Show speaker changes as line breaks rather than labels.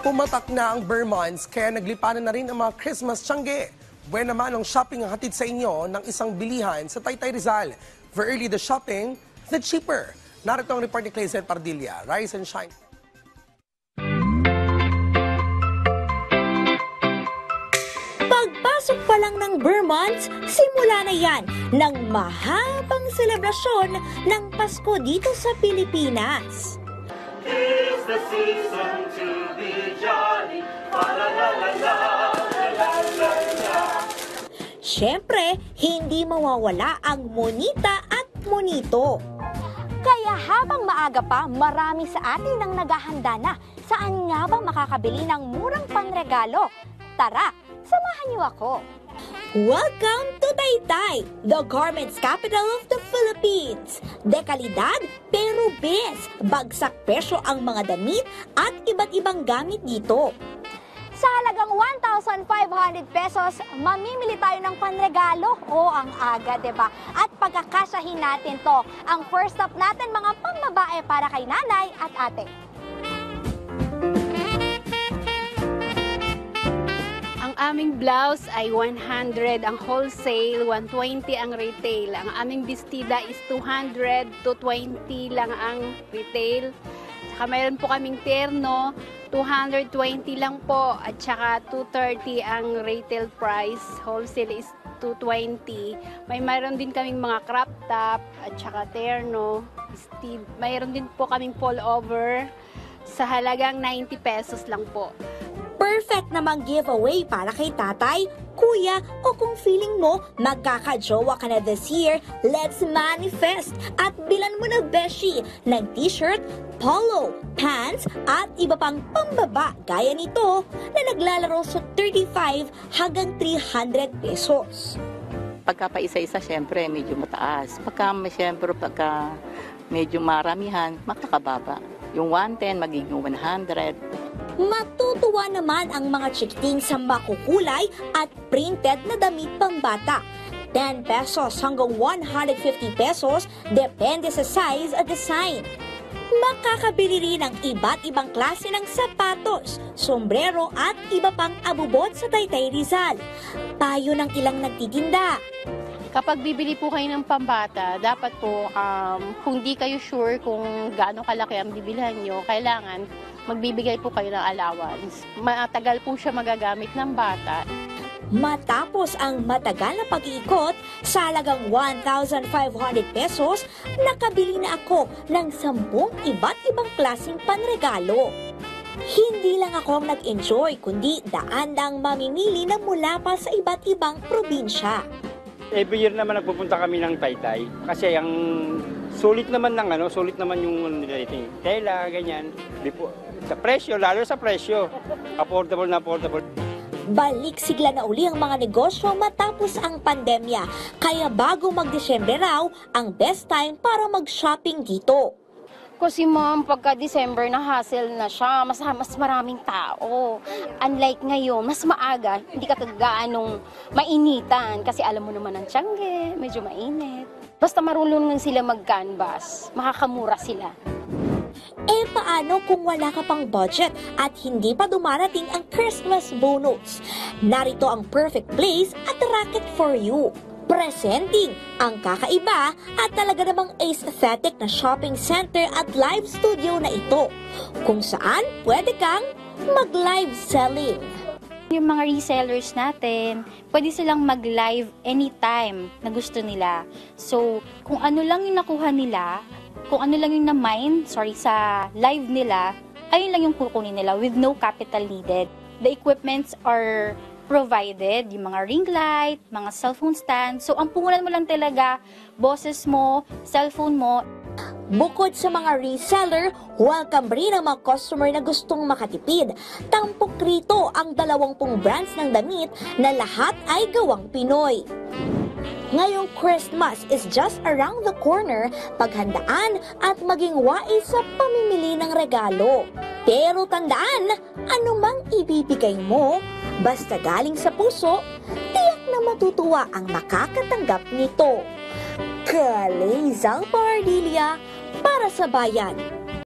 Pumatak na ang Burr months kaya naglipanan na rin ang mga Christmas tiyangge. Buwan naman ang shopping ang hatid sa inyo ng isang bilihan sa Taytay Rizal. For early the shopping, the cheaper. Narito ang report ni Clayzen Pardilla. Rise and shine.
Pagpasok pa lang ng Burr months, simula na yan ng mahabang selebrasyon ng Pasko dito sa Pilipinas.
It's the season to be jolly. La la la la la la la la.
Siyempre, hindi mawawala ang monita at monito. Kaya habang maaga pa, marami sa atin ang naghahanda na. Saan nga ba makakabili ng murang panregalo? Tara, samahan niyo ako. Welcome to Taytay, the garments capital of the Philippines. Dekalidad pero best. Bagsak presyo ang mga damit at iba't ibang gamit dito. Sa halagang 1,500 pesos, mamimili tayo ng panregalo. O, ang aga, diba? At pagkakasyahin natin to. Ang first stop natin, mga pambabae para kay nanay at ate.
Ang aming blouse ay 100 ang wholesale, 120 ang retail. Ang aming bestida is 200 to 20 lang ang retail. Saka mayroon po kaming terno, 220 lang po. At saka 230 ang retail price, wholesale is 220. Mayroon din kaming mga crop top at saka terno. Mayroon din po kaming pullover sa halagang 90 pesos lang po.
Perfect namang giveaway para kay tatay, kuya, o kung feeling mo magkakajowa ka na this year, let's manifest at bilan mo na beshi ng t-shirt, polo, pants, at iba pang pambaba gaya nito na naglalaro sa 35 hanggang 300 pesos.
Pagka pa isa-isa, syempre, medyo mataas. Pagka medyo maramihan, makakababa. Yung 110, magiging 100.
Matutuwa naman ang mga chikiting sa makukulay at printed na damit pambata. 10 pesos hanggang 150 pesos, depende sa size at design. Makakabili rin ng iba't ibang klase ng sapatos, sombrero at iba pang abubot sa Taytay Rizal. Payo ng ilang nagtitinda.
Kapag bibili po kayo ng pambata, dapat po kung di kayo sure kung gaano kalaki ang bibilhan nyo, kailangan magbibigay po kayo ng allowance. Matagal po siya magagamit ng bata.
Matapos ang matagal na pag-iikot, sa halagang 1,500 pesos, nakabili na ako ng 10 iba't ibang klaseng panregalo. Hindi lang ako ang nag-enjoy, kundi daan-daang mamimili na mula pa sa iba't ibang probinsya.
Every year naman nagpupunta kami ng Taytay kasi ang sulit naman yung tela, ganyan. Sa presyo, lalo sa presyo, affordable na affordable.
Balik sigla na uli ang mga negosyo matapos ang pandemya, kaya bago mag-Desyembre raw, ang best time para mag-shopping dito.
Kasi ma'am, pagka December na hassle na siya, mas maraming tao. Unlike ngayon, mas maaga, hindi ka gaanong mainitan. Kasi alam mo naman ang tiyangge, medyo mainit. Basta marunong sila mag-canvas, makakamura sila.
Eh paano kung wala ka pang budget at hindi pa dumarating ang Christmas bonus? Narito ang perfect place at racket for you. Presenting ang kakaiba at talaga namang aesthetic na shopping center at live studio na ito, kung saan pwede kang mag-live selling.
Yung mga resellers natin, pwede silang mag-live anytime na gusto nila. So, kung ano lang yung nakuha nila, kung ano lang yung sa live nila, ayun lang yung kukunin nila with no capital needed. The equipments are provided, yung mga ring light, mga cellphone stand. So, ang puhunan mo lang talaga, boses mo, cellphone mo.
Bukod sa mga reseller, welcome rin ang mga customer na gustong makatipid. Tampok rito ang 20 brands ng damit na lahat ay gawang Pinoy. Ngayong Christmas is just around the corner, paghandaan at maging wais sa pamimili ng regalo. Pero tandaan, anumang ibibigay mo, basta galing sa puso, tiyak na matutuwa ang makakatanggap nito. Clayzen Pardilla para sa Bayan.